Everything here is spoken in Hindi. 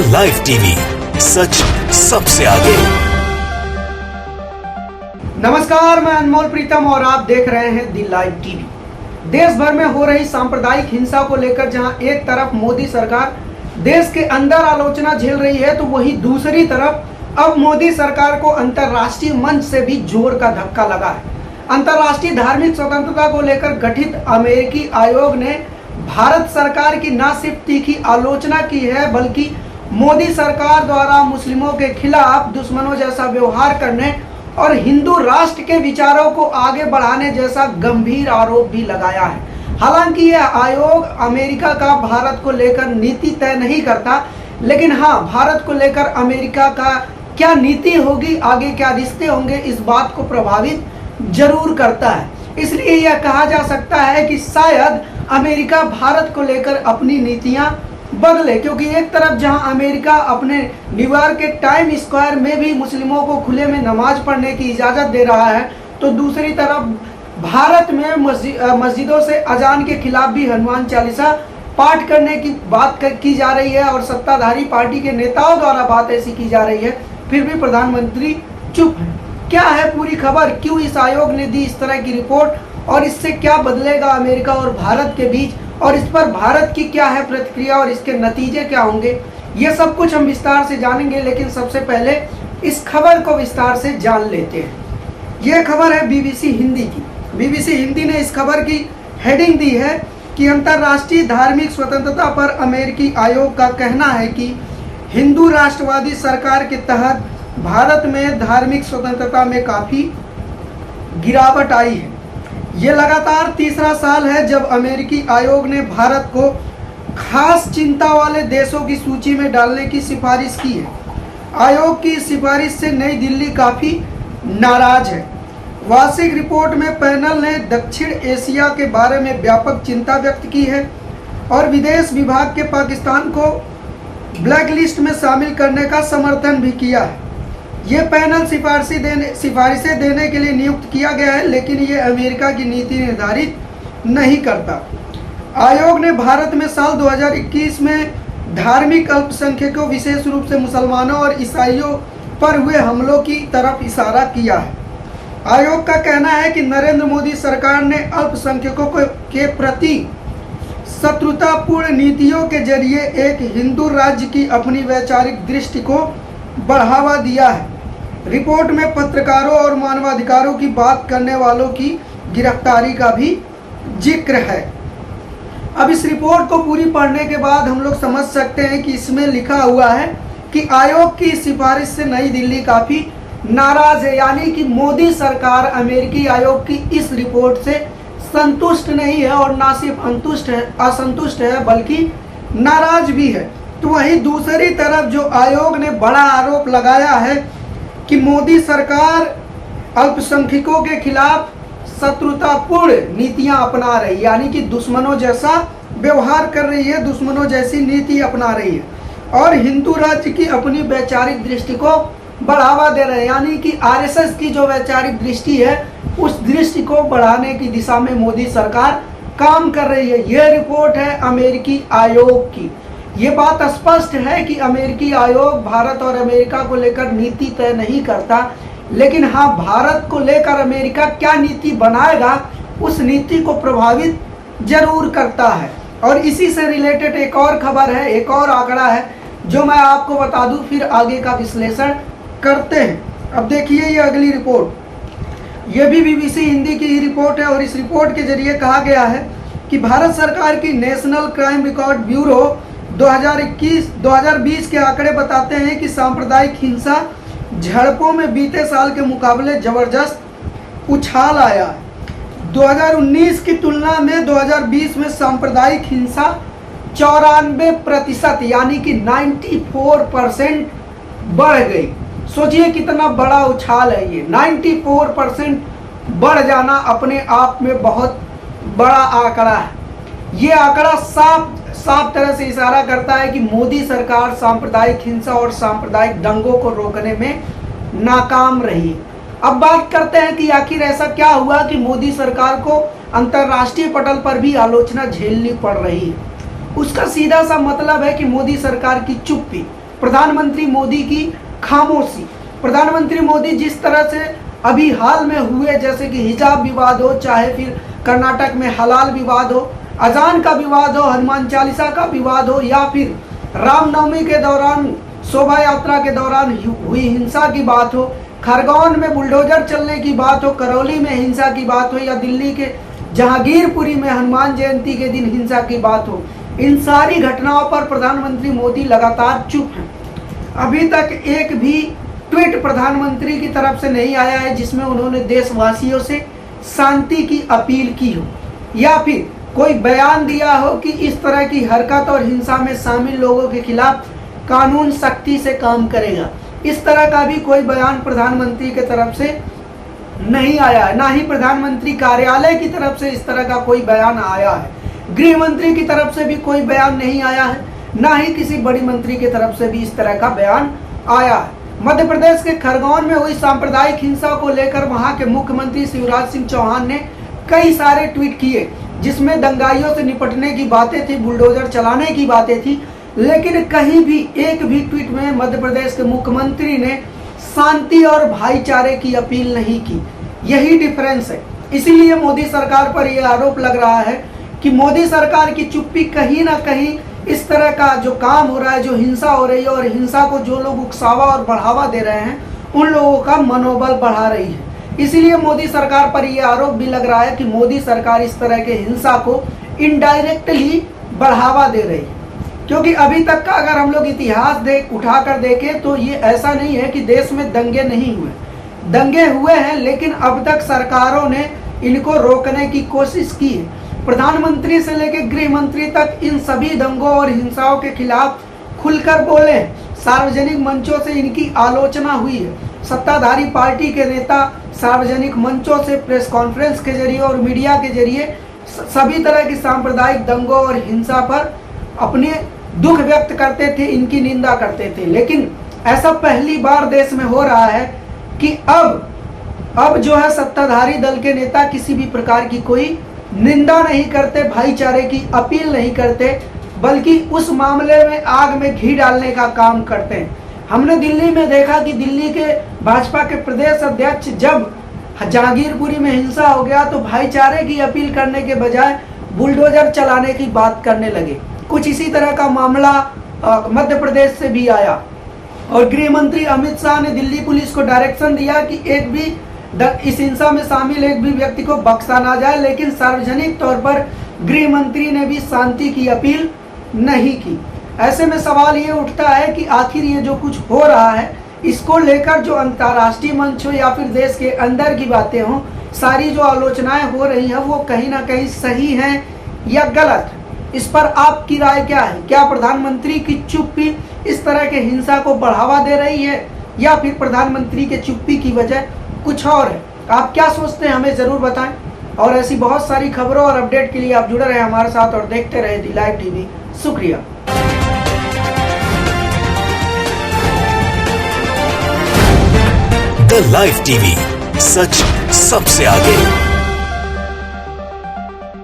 द लाइव टीवी, सच सबसे आगे। नमस्कार, मैं अनमोल प्रीतम और आप देख रहे हैं द लाइव टीवी। देश भर में हो रही सांप्रदायिक हिंसा को लेकर जहां एक तरफ मोदी सरकार देश के अंदर आलोचना झेल रही है, तो वहीं दूसरी तरफ अब मोदी सरकार को अंतर्राष्ट्रीय मंच से भी जोर का धक्का लगा है। अंतर्राष्ट्रीय धार्मिक स्वतंत्रता को लेकर गठित अमेरिकी आयोग ने भारत सरकार की न सिर्फ तीखी आलोचना की है, बल्कि मोदी सरकार द्वारा मुस्लिमों के खिलाफ दुश्मनों जैसा व्यवहार करने और हिंदू राष्ट्र के विचारों को आगे बढ़ाने जैसा गंभीर आरोप भी लगाया है। हालांकि यह आयोग अमेरिका का भारत को लेकर नीति तय नहीं करता, लेकिन हाँ, भारत को लेकर अमेरिका का क्या नीति होगी, आगे क्या रिश्ते होंगे, इस बात को प्रभावित जरूर करता है। इसलिए यह कहा जा सकता है कि शायद अमेरिका भारत को लेकर अपनी नीतियां बदले, क्योंकि एक तरफ जहां अमेरिका अपने न्यूयॉर्क के टाइम स्क्वायर में भी मुस्लिमों को खुले में नमाज पढ़ने की इजाज़त दे रहा है, तो दूसरी तरफ भारत में मस्जिदों से अजान के खिलाफ भी हनुमान चालीसा पाठ करने की बात की जा रही है और सत्ताधारी पार्टी के नेताओं द्वारा बात ऐसी की जा रही है, फिर भी प्रधानमंत्री चुप है। क्या है पूरी खबर, क्यों इस आयोग ने दी इस तरह की रिपोर्ट और इससे क्या बदलेगा अमेरिका और भारत के बीच, और इस पर भारत की क्या है प्रतिक्रिया और इसके नतीजे क्या होंगे, ये सब कुछ हम विस्तार से जानेंगे। लेकिन सबसे पहले इस खबर को विस्तार से जान लेते हैं। ये खबर है बीबीसी हिंदी की। बीबीसी हिंदी ने इस खबर की हेडिंग दी है कि अंतर्राष्ट्रीय धार्मिक स्वतंत्रता पर अमेरिकी आयोग का कहना है कि हिंदू राष्ट्रवादी सरकार के तहत भारत में धार्मिक स्वतंत्रता में काफ़ी गिरावट आई है। ये लगातार तीसरा साल है जब अमेरिकी आयोग ने भारत को खास चिंता वाले देशों की सूची में डालने की सिफारिश की है। आयोग की सिफारिश से नई दिल्ली काफ़ी नाराज है। वार्षिक रिपोर्ट में पैनल ने दक्षिण एशिया के बारे में व्यापक चिंता व्यक्त की है और विदेश विभाग के पाकिस्तान को ब्लैकलिस्ट में शामिल करने का समर्थन भी किया है। ये पैनल सिफारिशें देने के लिए नियुक्त किया गया है, लेकिन ये अमेरिका की नीति निर्धारित नहीं करता। आयोग ने भारत में साल 2021 में धार्मिक अल्पसंख्यकों, विशेष रूप से मुसलमानों और ईसाइयों पर हुए हमलों की तरफ इशारा किया है। आयोग का कहना है कि नरेंद्र मोदी सरकार ने अल्पसंख्यकों के प्रति शत्रुतापूर्ण नीतियों के जरिए एक हिंदू राज्य की अपनी वैचारिक दृष्टि को बढ़ावा दिया है। रिपोर्ट में पत्रकारों और मानवाधिकारों की बात करने वालों की गिरफ्तारी का भी जिक्र है। अब इस रिपोर्ट को पूरी पढ़ने के बाद हम लोग समझ सकते हैं कि इसमें लिखा हुआ है कि आयोग की सिफारिश से नई दिल्ली काफ़ी नाराज है, यानी कि मोदी सरकार अमेरिकी आयोग की इस रिपोर्ट से संतुष्ट नहीं है और ना सिर्फ असंतुष्ट है बल्कि नाराज भी है। तो वहीं दूसरी तरफ जो आयोग ने बड़ा आरोप लगाया है कि मोदी सरकार अल्पसंख्यकों के खिलाफ शत्रुतापूर्ण नीतियां अपना रही है, यानी कि दुश्मनों जैसा व्यवहार कर रही है, दुश्मनों जैसी नीति अपना रही है और हिंदू राज्य की अपनी वैचारिक दृष्टि को बढ़ावा दे रहे हैं, यानी कि आरएसएस की जो वैचारिक दृष्टि है उस दृष्टि को बढ़ाने की दिशा में मोदी सरकार काम कर रही है। यह रिपोर्ट है अमेरिकी आयोग की। ये बात स्पष्ट है कि अमेरिकी आयोग भारत और अमेरिका को लेकर नीति तय नहीं करता, लेकिन हाँ, भारत को लेकर अमेरिका क्या नीति बनाएगा उस नीति को प्रभावित जरूर करता है। और इसी से रिलेटेड एक और खबर है, एक और आंकड़ा है जो मैं आपको बता दूं, फिर आगे का विश्लेषण करते हैं। अब देखिए ये अगली रिपोर्ट, ये भी बीबीसी हिंदी की ही रिपोर्ट है और इस रिपोर्ट के जरिए कहा गया है कि भारत सरकार की नेशनल क्राइम रिकॉर्ड ब्यूरो 2020 के आंकड़े बताते हैं कि सांप्रदायिक हिंसा झड़पों में बीते साल के मुकाबले जबरदस्त उछाल आया है। 2019 की तुलना में 2020 में सांप्रदायिक हिंसा 94% यानी कि 94% बढ़ गई। सोचिए कितना बड़ा उछाल है ये। 94% बढ़ जाना अपने आप में बहुत बड़ा आंकड़ा है। ये आंकड़ा साफ तरह से इशारा करता है कि मोदी सरकार सांप्रदायिक हिंसा और सांप्रदायिक दंगों को रोकने में नाकाम रही। अब बात करते हैं कि आखिर ऐसा क्या हुआ कि मोदी सरकार को अंतर्राष्ट्रीय पटल पर भी आलोचना झेलनी पड़ रही है। उसका सीधा सा मतलब है कि मोदी सरकार की चुप्पी। प्रधानमंत्री मोदी की खामोशी। प्रधानमंत्री मोदी जिस तरह से अभी हाल में हुए, जैसे कि हिजाब विवाद हो, चाहे फिर कर्नाटक में हलाल विवाद हो, अजान का विवाद हो, हनुमान चालीसा का विवाद हो, या फिर रामनवमी के दौरान शोभा यात्रा के दौरान हुई हिंसा की बात हो, खरगोन में बुलडोजर चलने की बात हो, करौली में हिंसा की बात हो, या दिल्ली के जहांगीरपुरी में हनुमान जयंती के दिन हिंसा की बात हो, इन सारी घटनाओं पर प्रधानमंत्री मोदी लगातार चुप हैं। अभी तक एक भी ट्वीट प्रधानमंत्री की तरफ से नहीं आया है जिसमें उन्होंने देशवासियों से शांति की अपील की हो, या फिर कोई बयान दिया हो कि इस तरह की हरकत और हिंसा में शामिल लोगों के खिलाफ कानून सख्ती से काम करेगा। इस तरह का भी कोई बयान प्रधानमंत्री की तरफ से नहीं आया है, ना ही प्रधानमंत्री कार्यालय की तरफ से इस तरह का कोई बयान आया है। गृह मंत्री की तरफ से भी कोई बयान नहीं आया है, ना ही किसी बड़ी मंत्री की तरफ से भी इस तरह का बयान आया है। मध्य प्रदेश के खरगोन में हुई सांप्रदायिक हिंसा को लेकर वहां के मुख्यमंत्री शिवराज सिंह चौहान ने कई सारे ट्वीट किए, जिसमें दंगाइयों से निपटने की बातें थी, बुलडोजर चलाने की बातें थी, लेकिन कहीं भी एक भी ट्वीट में मध्य प्रदेश के मुख्यमंत्री ने शांति और भाईचारे की अपील नहीं की। यही डिफरेंस है। इसीलिए मोदी सरकार पर यह आरोप लग रहा है कि मोदी सरकार की चुप्पी कहीं ना कहीं इस तरह का जो काम हो रहा है, जो हिंसा हो रही है और हिंसा को जो लोग उकसावा और बढ़ावा दे रहे हैं, उन लोगों का मनोबल बढ़ा रही है। इसीलिए मोदी सरकार पर यह आरोप भी लग रहा है कि मोदी सरकार इस तरह के हिंसा को इनडायरेक्टली बढ़ावा दे रही है। क्योंकि अभी तक का अगर हम लोग इतिहास उठाकर देखें तो ये ऐसा नहीं है कि देश में दंगे नहीं हुए, दंगे हुए हैं, लेकिन अब तक सरकारों ने इनको रोकने की कोशिश की है। प्रधानमंत्री से लेकर गृह मंत्री तक इन सभी दंगों और हिंसाओं के खिलाफ खुलकर बोले हैं। सार्वजनिक मंचों से इनकी आलोचना हुई है। सत्ताधारी पार्टी के नेता सार्वजनिक मंचों से, प्रेस कॉन्फ्रेंस के जरिए और मीडिया के जरिए सभी तरह की सांप्रदायिक दंगों और हिंसा पर अपने दुख व्यक्त करते थे, इनकी निंदा करते थे। लेकिन ऐसा पहली बार देश में हो रहा है कि अब जो है सत्ताधारी दल के नेता किसी भी प्रकार की कोई निंदा नहीं करते, भाईचारे की अपील नहीं करते, बल्कि उस मामले में आग में घी डालने का काम करते हैं। हमने दिल्ली में देखा कि दिल्ली के भाजपा के प्रदेश अध्यक्ष जब जहांगीरपुरी में हिंसा हो गया तो भाईचारे की अपील करने के बजाय बुलडोजर चलाने की बात करने लगे। कुछ इसी तरह का मामला मध्य प्रदेश से भी आया और गृह मंत्री अमित शाह ने दिल्ली पुलिस को डायरेक्शन दिया कि एक भी इस हिंसा में शामिल एक भी व्यक्ति को बख्शा ना जाए, लेकिन सार्वजनिक तौर पर गृह मंत्री ने भी शांति की अपील नहीं की। ऐसे में सवाल ये उठता है कि आखिर ये जो कुछ हो रहा है, इसको लेकर जो अंतर्राष्ट्रीय मंच हो या फिर देश के अंदर की बातें हों, सारी जो आलोचनाएं हो रही हैं वो कहीं ना कहीं सही हैं या गलत? इस पर आपकी राय क्या है? क्या प्रधानमंत्री की चुप्पी इस तरह के हिंसा को बढ़ावा दे रही है या फिर प्रधानमंत्री के चुप्पी की वजह कुछ और है? आप क्या सोचते हैं, हमें जरूर बताएं। और ऐसी बहुत सारी खबरों और अपडेट के लिए आप जुड़े रहे हमारे साथ और देखते रहे दी लाइव टीवी। शुक्रिया। द लाइव टीवी, सच सबसे आगे।